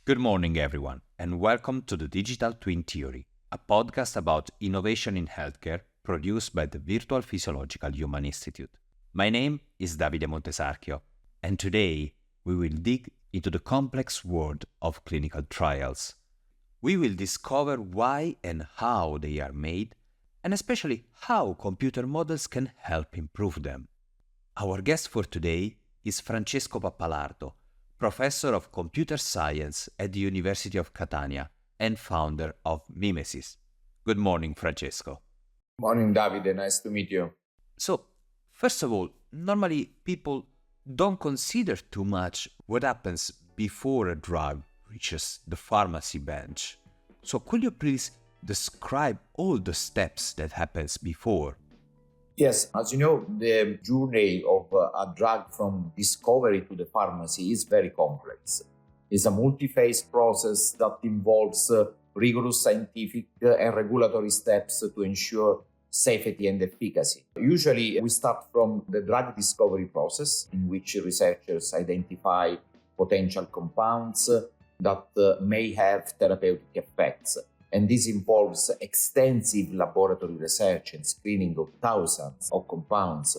Good morning, everyone, and welcome to the Digital Twin Theory, a podcast about innovation in healthcare produced by the Virtual Physiological Human Institute. My name is Davide Montesarchio, and today we will dig into the complex world of clinical trials. We will discover why and how they are made, and especially how computer models can help improve them. Our guest for today is Francesco Pappalardo, Professor of Computer Science at the University of Catania and founder of Mimesis. Good morning, Francesco. Morning, Davide. Nice to meet you. So, first of all, normally people don't consider too much what happens before a drug reaches the pharmacy bench. So, could you please describe all the steps that happens before? Yes, as you know, the journey of a drug from discovery to the pharmacy is very complex. It's a multi-phase process that involves rigorous scientific and regulatory steps to ensure safety and efficacy. Usually, we start from the drug discovery process, in which researchers identify potential compounds that may have therapeutic effects. And this involves extensive laboratory research and screening of thousands of compounds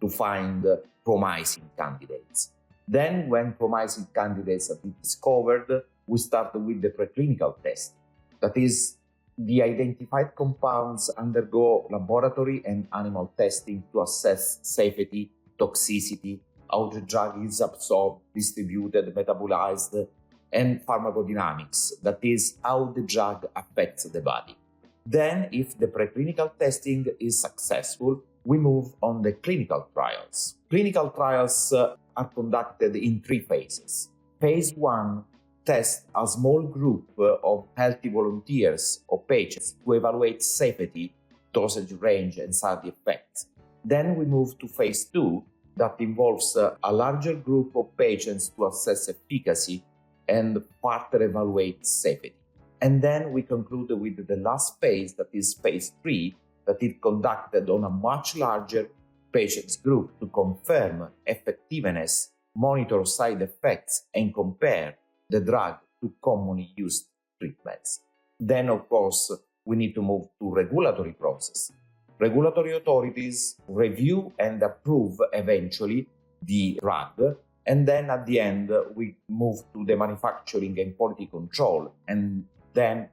to find promising candidates. Then, when promising candidates have been discovered, we start with the preclinical test. That is, the identified compounds undergo laboratory and animal testing to assess safety, toxicity, how the drug is absorbed, distributed, metabolized, and pharmacodynamics, that is, how the drug affects the body. Then, if the preclinical testing is successful, we move on the clinical trials. Clinical trials are conducted in three phases. Phase 1 tests a small group of healthy volunteers or patients to evaluate safety, dosage range, and side effects. Then we move to phase 2 that involves a larger group of patients to assess efficacy and further evaluate safety. And then we conclude with the last phase, that is phase 3, that is conducted on a much larger patients group to confirm effectiveness, monitor side effects, and compare the drug to commonly used treatments. Then, of course, we need to move to regulatory process. Regulatory authorities review and approve eventually the drug. And then at the end, we move to the manufacturing and quality control. And then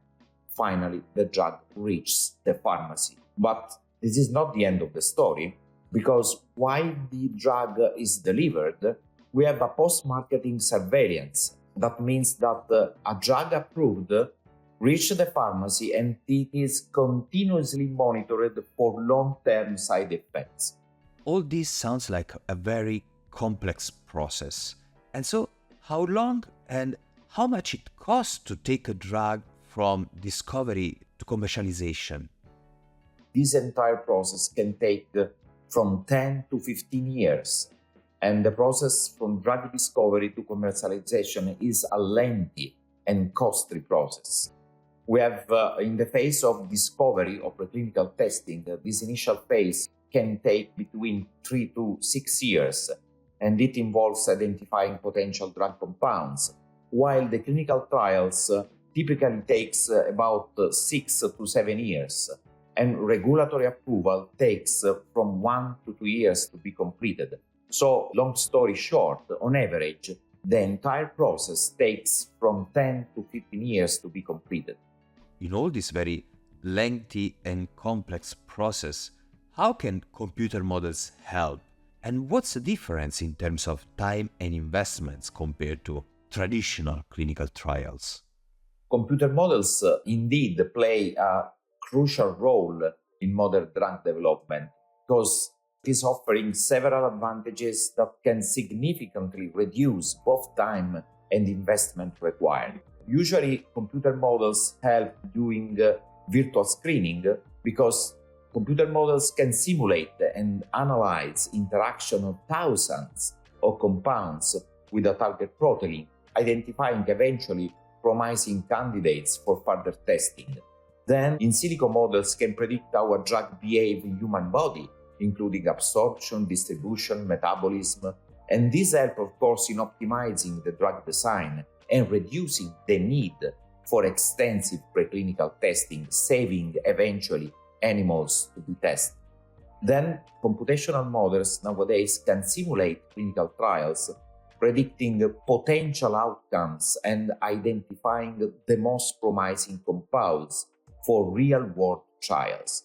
finally, the drug reaches the pharmacy. But this is not the end of the story, because while the drug is delivered, we have a post-marketing surveillance. That means that a drug approved reaches the pharmacy and it is continuously monitored for long-term side effects. All this sounds like a very complex process. And so, how long and how much it costs to take a drug from discovery to commercialization? This entire process can take from 10 to 15 years. And the process from drug discovery to commercialization is a lengthy and costly process. We have, in the phase of discovery or preclinical testing, this initial phase can take between 3 to 6 years. And it involves identifying potential drug compounds, while the clinical trials typically takes about 6 to 7 years, and regulatory approval takes from 1 to 2 years to be completed. So, long story short, on average, the entire process takes from 10 to 15 years to be completed. In all this very lengthy and complex process, how can computer models help? And what's the difference in terms of time and investments compared to traditional clinical trials? Computer models indeed play a crucial role in modern drug development because it is offering several advantages that can significantly reduce both time and investment required. Usually, computer models help doing virtual screening because computer models can simulate and analyze interaction of thousands of compounds with a target protein, identifying eventually promising candidates for further testing. Then, in silico models can predict how a drug behaves in human body, including absorption, distribution, metabolism, and this helps, of course, in optimizing the drug design and reducing the need for extensive preclinical testing, saving eventually animals to be tested. Then computational models nowadays can simulate clinical trials, predicting potential outcomes and identifying the most promising compounds for real-world trials.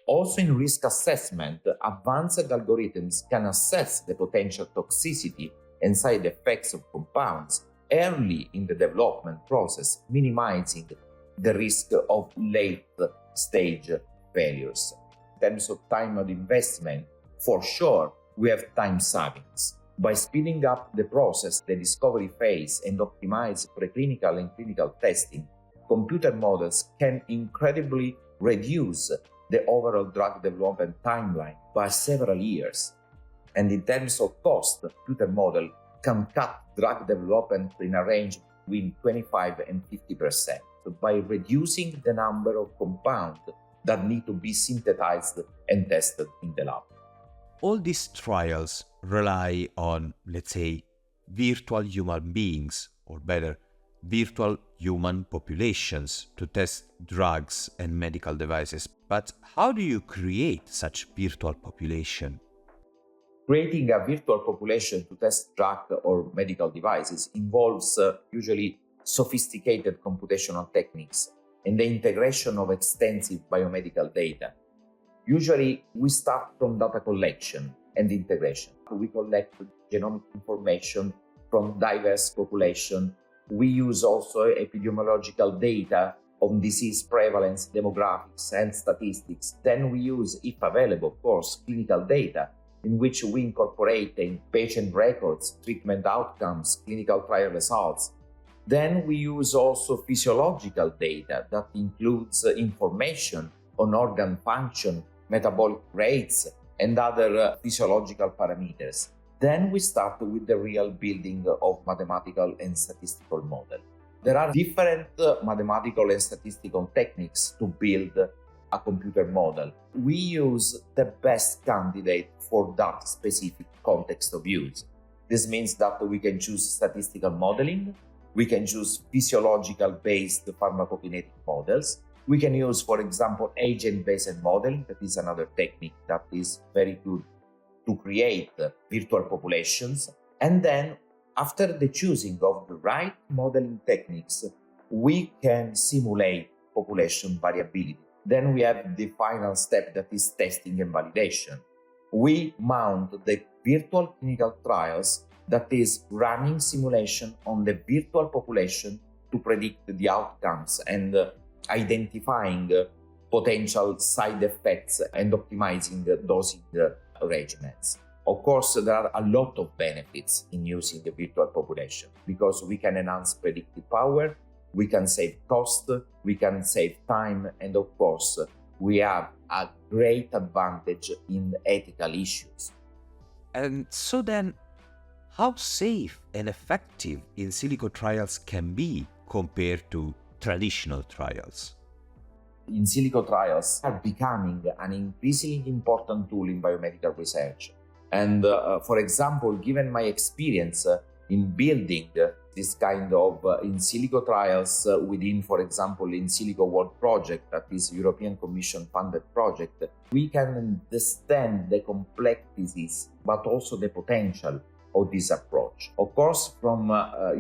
Also in risk assessment, advanced algorithms can assess the potential toxicity and side effects of compounds early in the development process, minimizing the risk of late-stage failures. In terms of time and investment, for sure, we have time savings. By speeding up the process, the discovery phase, and optimize preclinical and clinical testing, computer models can incredibly reduce the overall drug development timeline by several years. And in terms of cost, computer model can cut drug development in a range between 25 and 50% by reducing the number of compounds that need to be synthesized and tested in the lab. All these trials rely on, let's say, virtual human beings, or better, virtual human populations to test drugs and medical devices. But how do you create such virtual population? Creating a virtual population to test drug or medical devices involves usually sophisticated computational techniques and the integration of extensive biomedical data. Usually, we start from data collection and integration. We collect genomic information from diverse populations. We use also epidemiological data on disease prevalence, demographics, and statistics. Then we use, if available, of course, clinical data in which we incorporate patient records, treatment outcomes, clinical trial results. Then we use also physiological data that includes information on organ function, metabolic rates, and other physiological parameters. Then we start with the real building of mathematical and statistical model. There are different mathematical and statistical techniques to build a computer model. We use the best candidate for that specific context of use. This means that we can choose statistical modeling, we can choose physiological-based pharmacokinetic models, we can use, for example, agent-based modeling, that is another technique that is very good to create virtual populations. And then, after the choosing of the right modeling techniques, we can simulate population variability. Then we have the final step, that is testing and validation. We mount the virtual clinical trials, that is running simulation on the virtual population to predict the outcomes and identifying potential side effects and optimizing dosing regimens. Of course, there are a lot of benefits in using the virtual population because we can enhance predictive power, we can save cost, we can save time, and of course, we have a great advantage in ethical issues. And so then, how safe and effective in silico trials can be compared to traditional trials? In silico trials are becoming an increasingly important tool in biomedical research. And for example, given my experience in building this kind of in silico trials within, for example, in Silico World Project, that is European Commission funded project, we can understand the complexities, but also the potential of this approach. Of course, from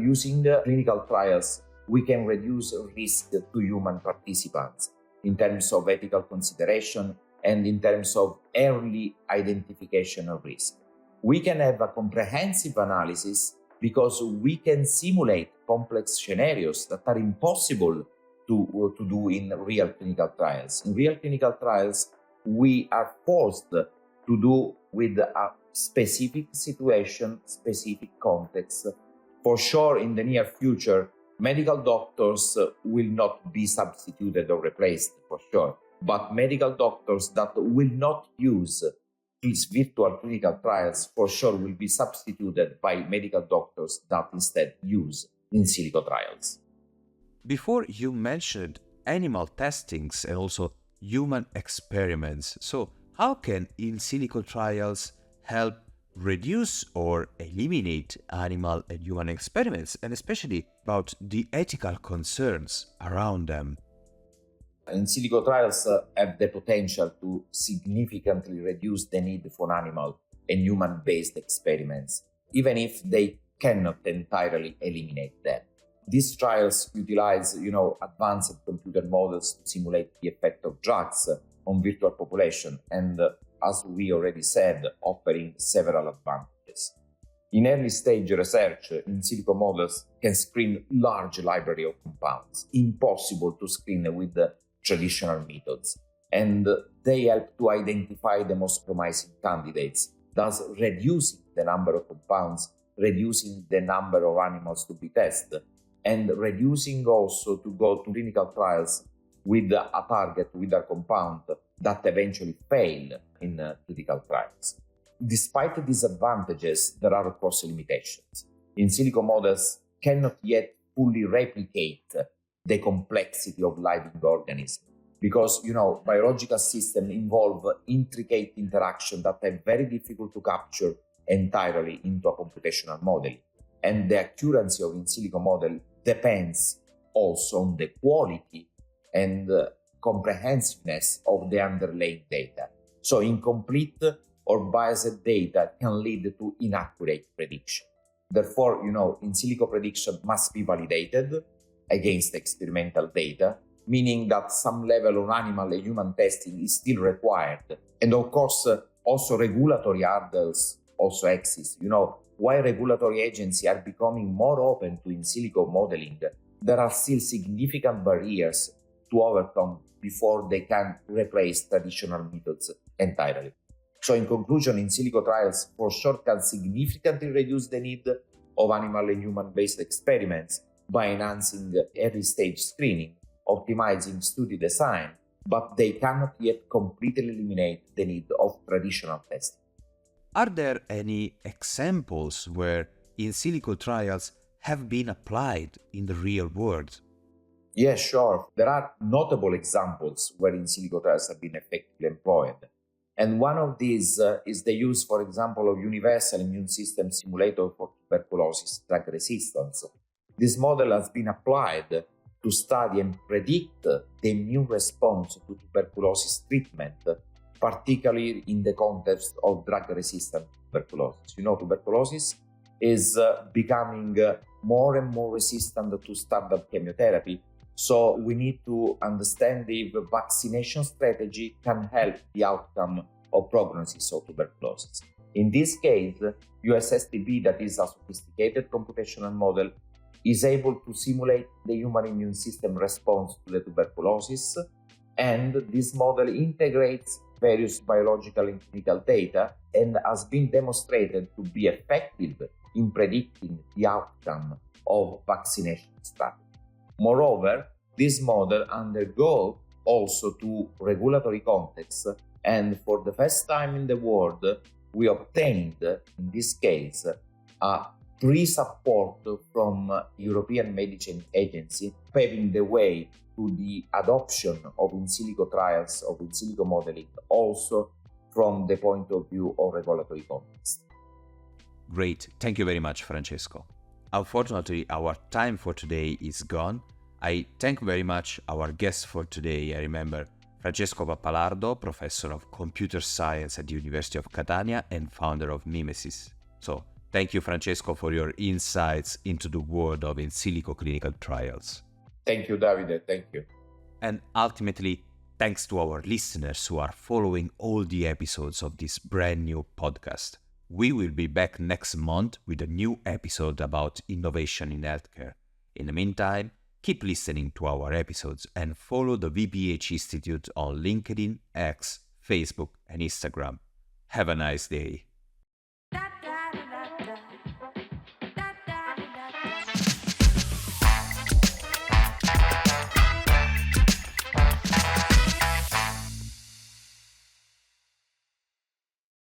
using clinical trials, we can reduce risk to human participants in terms of ethical consideration and in terms of early identification of risk. We can have a comprehensive analysis because we can simulate complex scenarios that are impossible to do in real clinical trials. In real clinical trials, we are forced to do with a specific situation, specific context. For sure, in the near future, medical doctors will not be substituted or replaced, for sure. But medical doctors that will not use these virtual clinical trials, for sure, will be substituted by medical doctors that instead use in silico trials. Before you mentioned animal testings and also human experiments. So how can in silico trials help reduce or eliminate animal and human experiments? And especially about the ethical concerns around them. In silico trials have the potential to significantly reduce the need for animal and human-based experiments, even if they cannot entirely eliminate them. These trials utilize, advanced computer models to simulate the effect of drugs on virtual population, and as we already said, offering several advantages. In early stage research, in silico models can screen large library of compounds, impossible to screen with the traditional methods, and they help to identify the most promising candidates, thus reducing the number of compounds, reducing the number of animals to be tested, and reducing also to go to clinical trials with a target, with a compound that eventually fail in clinical trials. Despite these advantages, there are of course limitations. In silico models cannot yet fully replicate the complexity of living organisms because, biological systems involve intricate interaction that are very difficult to capture entirely into a computational modeling. And the accuracy of in silico model depends also on the quality and comprehensiveness of the underlying data. So incomplete or biased data can lead to inaccurate prediction. Therefore, in silico prediction must be validated against experimental data, meaning that some level of animal and human testing is still required. And of course, also regulatory hurdles also exist. While regulatory agencies are becoming more open to in silico modeling, there are still significant barriers to overcome before they can replace traditional methods entirely. So in conclusion, in silico trials for sure can significantly reduce the need of animal and human-based experiments by enhancing early stage screening, optimizing study design, but they cannot yet completely eliminate the need of traditional testing. Are there any examples where in silico trials have been applied in the real world? Yes, sure. There are notable examples where in silico trials have been effectively employed. And one of these is the use, for example, of universal immune system simulator for tuberculosis drug resistance. This model has been applied to study and predict the immune response to tuberculosis treatment, particularly in the context of drug-resistant tuberculosis. Tuberculosis is becoming more and more resistant to standard chemotherapy. So we need to understand if vaccination strategy can help the outcome of prognosis of tuberculosis. In this case, USSTB, that is a sophisticated computational model, is able to simulate the human immune system response to the tuberculosis, and this model integrates various biological and clinical data and has been demonstrated to be effective in predicting the outcome of vaccination strategy. Moreover, this model undergoes also to regulatory contexts, and for the first time in the world, we obtained, in this case, a pre-support from European Medicine Agency, paving the way to the adoption of in silico trials, of in silico modeling, also from the point of view of regulatory context. Great. Thank you very much, Francesco. Unfortunately, our time for today is gone. I thank very much our guest for today. I remember Francesco Pappalardo, professor of computer science at the University of Catania and founder of Mimesis. So, thank you, Francesco, for your insights into the world of in silico clinical trials. Thank you, Davide. Thank you. And ultimately, thanks to our listeners who are following all the episodes of this brand new podcast. We will be back next month with a new episode about innovation in healthcare. In the meantime, keep listening to our episodes and follow the VPH Institute on LinkedIn, X, Facebook, and Instagram. Have a nice day.